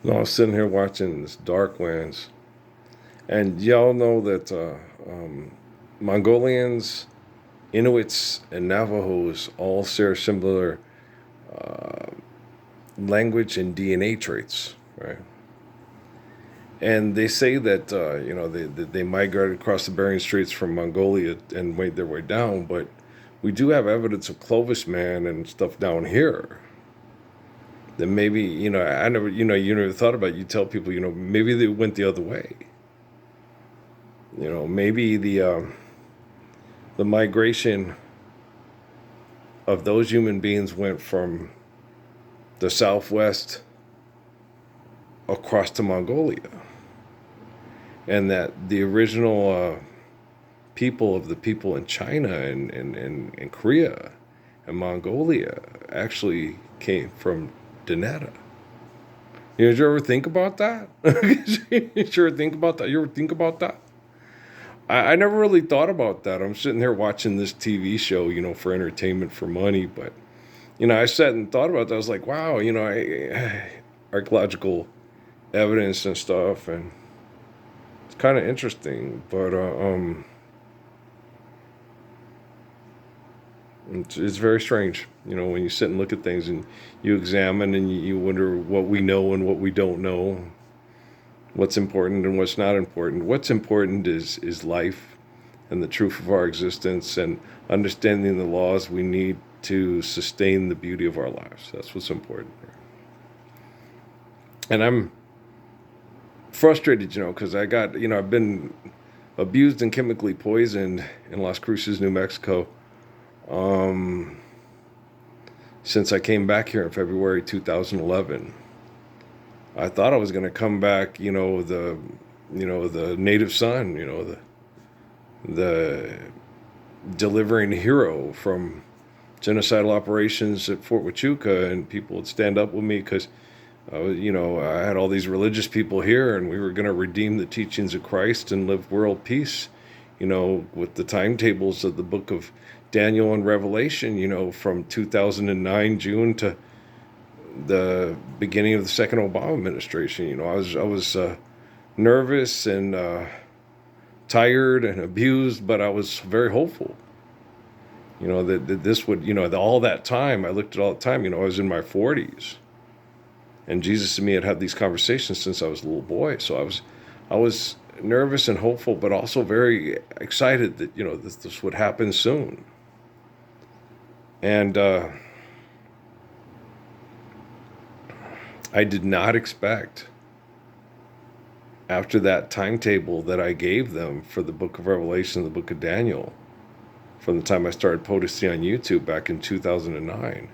No, I was sitting here watching this Darklands, and y'all know that Mongolians, Inuits, and Navajos all share similar language and DNA traits, right? And they say that they migrated across the Bering Straits from Mongolia and made their way down, but we do have evidence of Clovis man and stuff down here. That maybe I never you never thought about it. You tell people maybe they went the other way. Maybe the migration of those human beings went from the Southwest across to Mongolia, and that the original people of the people in China and Korea and Mongolia actually came from Deneta. Did you ever think about that? You sure think about that? You ever think about that? I never really thought about that. I'm sitting here watching this TV show, for entertainment, for money, but I sat and thought about that. I was like, wow, archaeological evidence and stuff, and it's kind of interesting. But it's very strange, when you sit and look at things and you examine and you wonder what we know and what we don't know, what's important and what's not important. What's important is life and the truth of our existence and understanding the laws we need to sustain the beauty of our lives. That's what's important. And I'm frustrated, because I've been abused and chemically poisoned in Las Cruces, New Mexico, since I came back here in February 2011. I thought I was going to come back, the native son, the delivering hero from genocidal operations at Fort Huachuca, and people would stand up with me because, I had all these religious people here, and we were going to redeem the teachings of Christ and live world peace, with the timetables of the book of Daniel and Revelation, from 2009 June to the beginning of the second Obama administration. I was nervous and tired and abused, but I was very hopeful. That this would, all that time, I looked at all the time, I was in my 40s. And Jesus and me had these conversations since I was a little boy. So I was nervous and hopeful, but also very excited that, this would happen soon. And I did not expect, after that timetable that I gave them for the book of Revelation, the book of Daniel, from the time I started posting on YouTube back in 2009,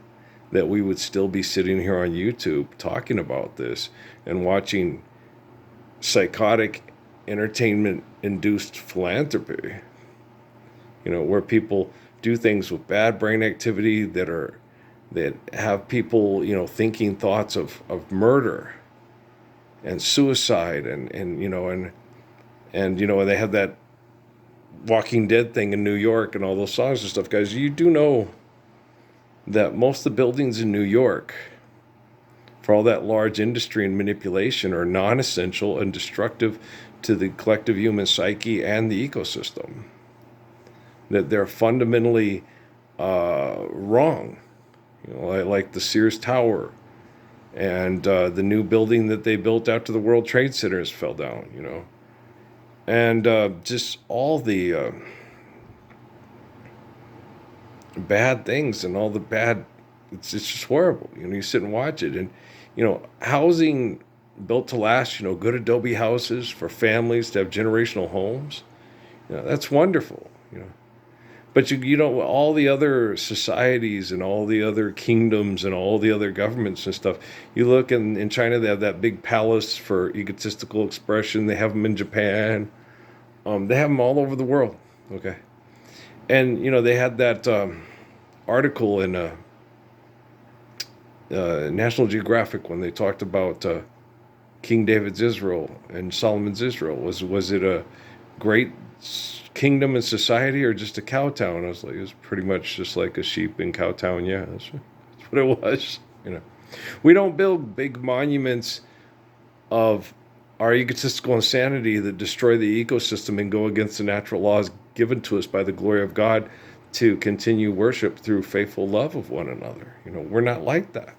that we would still be sitting here on YouTube talking about this and watching psychotic entertainment-induced philanthropy, where people do things with bad brain activity that have people, thinking thoughts of murder and suicide and they have that Walking Dead thing in New York and all those songs and stuff. Guys, you do know that most of the buildings in New York, for all that large industry and manipulation, are non-essential and destructive to the collective human psyche and the ecosystem. That they're fundamentally wrong. Like the Sears Tower and the new building that they built after the World Trade Centers fell down, and just all the bad things and all the bad, it's just horrible. You sit and watch it, and housing built to last, good adobe houses for families to have generational homes, that's wonderful. But all the other societies and all the other kingdoms and all the other governments and stuff, you look in China, they have that big palace for egotistical expression. They have them in Japan. They have them all over the world. Okay. And, they had that article in National Geographic when they talked about King David's Israel and Solomon's Israel. Was it a great kingdom and society or just a cow town? I was like, it was pretty much just like a sheep in cow town. Yeah, that's what it was. We don't build big monuments of our egotistical insanity that destroy the ecosystem and go against the natural laws given to us by the glory of God to continue worship through faithful love of one another. We're not like that.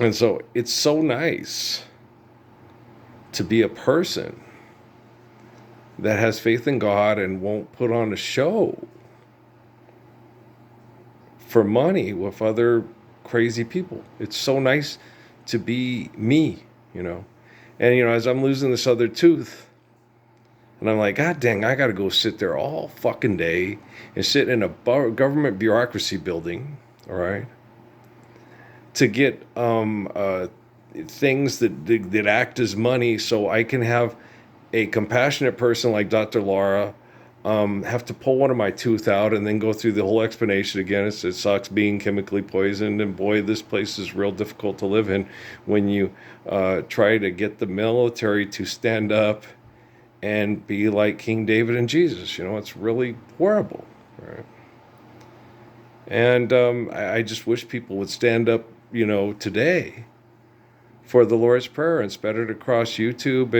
And so it's so nice to be a person that has faith in God and won't put on a show for money with other crazy people. It's so nice to be me, And, as I'm losing this other tooth, and I'm like, God dang, I got to go sit there all fucking day and sit in a government bureaucracy building, all right, to get things that act as money so I can have a compassionate person like Dr. Laura have to pull one of my tooth out and then go through the whole explanation again. It sucks being chemically poisoned, and boy, this place is real difficult to live in when you try to get the military to stand up and be like King David and Jesus. It's really horrible, right? And I just wish people would stand up, today for the Lord's Prayer and spread it across YouTube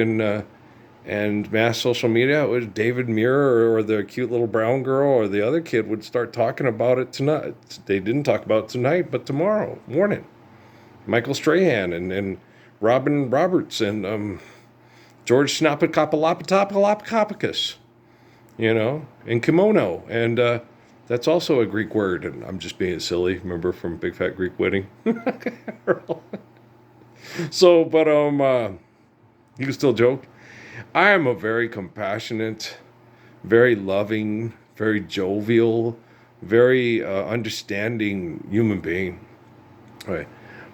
and mass social media. It was David Muir or the cute little brown girl or the other kid would start talking about it tonight. They didn't talk about it tonight, but tomorrow morning. Michael Strahan and Robin Roberts and George Snapakopalopatopalopakopicus, and kimono. And that's also a Greek word. And I'm just being silly, remember, from Big Fat Greek Wedding? So, but you can still joke. I am a very compassionate, very loving, very jovial, very understanding human being. Right.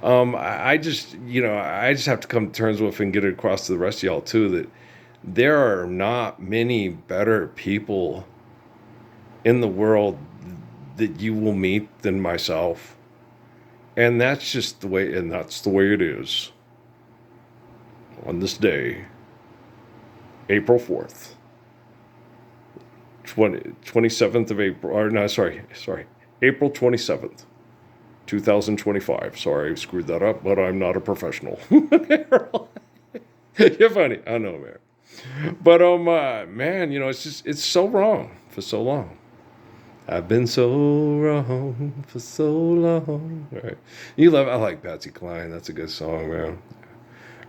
I just have to come to terms with and get it across to the rest of y'all too that there are not many better people in the world that you will meet than myself. And that's just the way, and that's the way it is. On this day, April 4th, 27th of April, or no, sorry, April 27th, 2025. Sorry, I screwed that up, but I'm not a professional. You're funny. I know, man. But, man, it's so wrong for so long. I've been so wrong for so long. All right. I like Patsy Cline. That's a good song, man.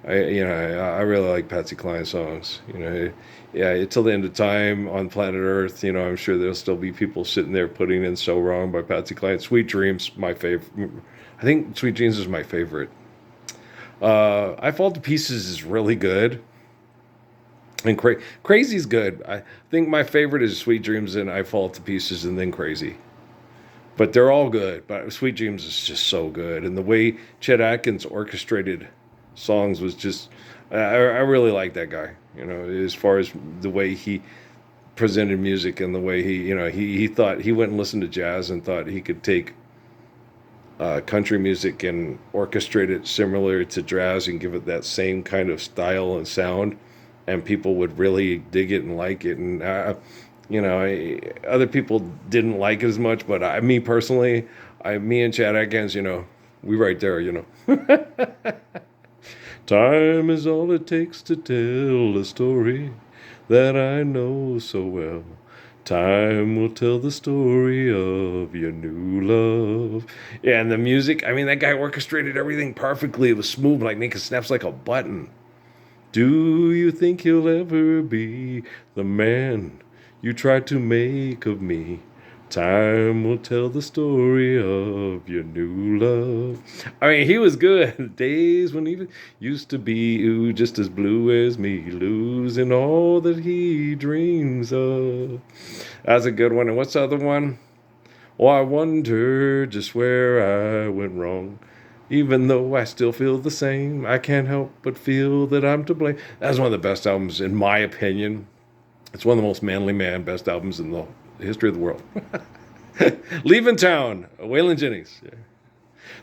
I really like Patsy Cline songs. Till the end of time on planet Earth, I'm sure there'll still be people sitting there putting in "So Wrong" by Patsy Cline. "Sweet Dreams," my favorite. I think "Sweet Dreams" is my favorite. "I Fall to Pieces" is really good. And Crazy's good. I think my favorite is "Sweet Dreams" and "I Fall to Pieces" and then "Crazy." But they're all good. But "Sweet Dreams" is just so good. And the way Chet Atkins orchestrated songs was just, I really like that guy, as far as the way he presented music and the way he thought, he went and listened to jazz and thought he could take country music and orchestrate it similar to jazz and give it that same kind of style and sound, and people would really dig it and like it. And other people didn't like it as much, but me personally, me and Chad Atkins, we right there, Time is all it takes to tell a story that I know so well. Time will tell the story of your new love. Yeah, and the music, that guy orchestrated everything perfectly. It was smooth, like making snaps like a button. Do you think he'll ever be the man you tried to make of me? Time will tell the story of your new love. He was good. Days when he used to be just as blue as me, losing all that he dreams of. That's a good one. And what's the other one? Oh, I wonder just where I went wrong. Even though I still feel the same, I can't help but feel that I'm to blame. That's one of the best albums, in my opinion. It's one of the most manly man best albums in the history of the world. Leaving Town, Waylon Jennings. Yeah.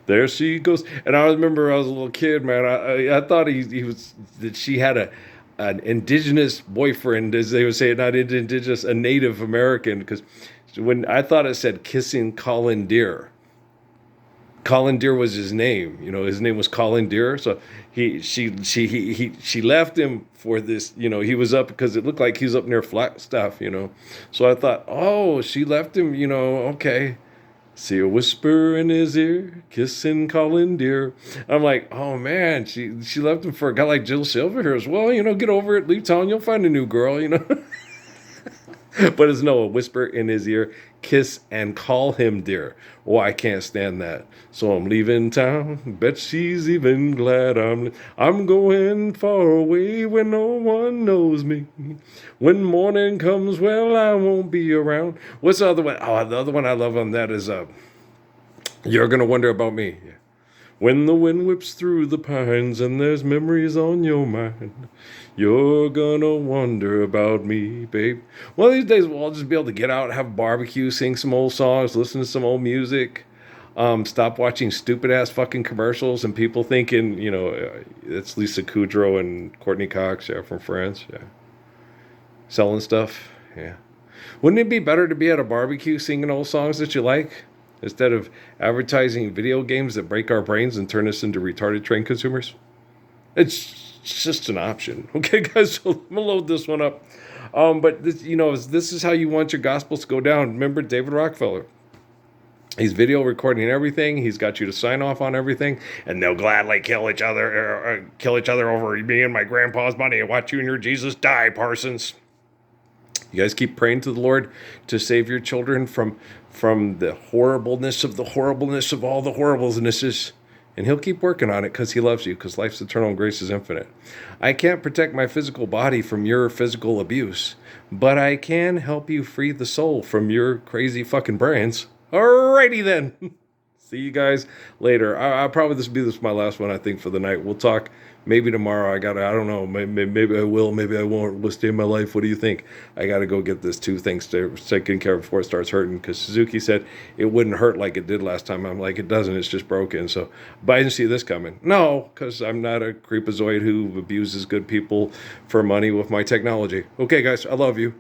There she goes. And I remember I was a little kid, man. I thought he was, that she had an indigenous boyfriend, as they would say, not indigenous, a Native American, because when I thought it said kissing Colin Deer. Colin Deer was his name. You know, his name was Colin Deer. So she left him for this. You know, he was up because it looked like he was up near Flagstaff. You know, so I thought, oh, she left him. You know, okay. See a whisper in his ear, kissing Colin Deer. I'm like, oh man, she left him for a guy like Jill Silver as well. You know, get over it, leave town, you'll find a new girl. You know. But it's no, a whisper in his ear, kiss and call him dear. Oh, I can't stand that. So I'm leaving town. Bet she's even glad I'm going far away where no one knows me. When morning comes, well, I won't be around. What's the other one? Oh, the other one I love on that is You're Gonna Wonder About Me. When the wind whips through the pines and there's memories on your mind, you're gonna wonder about me, babe. One of these days we'll all just be able to get out, have a barbecue, sing some old songs, listen to some old music, stop watching stupid ass fucking commercials and people thinking, you know, it's Lisa Kudrow and Courtney Cox, yeah, from France, yeah, selling stuff, yeah. Wouldn't it be better to be at a barbecue singing old songs that you like? Instead of advertising video games that break our brains and turn us into retarded train consumers? It's just an option. Okay, guys, so I'm gonna load this one up. But this, you know, this is how you want your gospels to go down. Remember David Rockefeller? He's video recording everything. He's got you to sign off on everything, and they'll gladly kill each other over me and my grandpa's money and watch you and your Jesus die, Parsons. You guys keep praying to the Lord to save your children from the horribleness of all the horriblenesses. And he'll keep working on it because he loves you, because life's eternal and grace is infinite. I can't protect my physical body from your physical abuse, but I can help you free the soul from your crazy fucking brains. Alrighty then. See you guys later. I'll probably this will be my last one, I think, for the night. We'll talk maybe tomorrow. I don't know. Maybe I will. Maybe I won't. We'll stay in my life. What do you think? I got to go get this two things taken care of before it starts hurting. Because Suzuki said it wouldn't hurt like it did last time. I'm like, it doesn't. It's just broken. So, but I didn't see this coming. No, because I'm not a creepazoid who abuses good people for money with my technology. Okay, guys, I love you.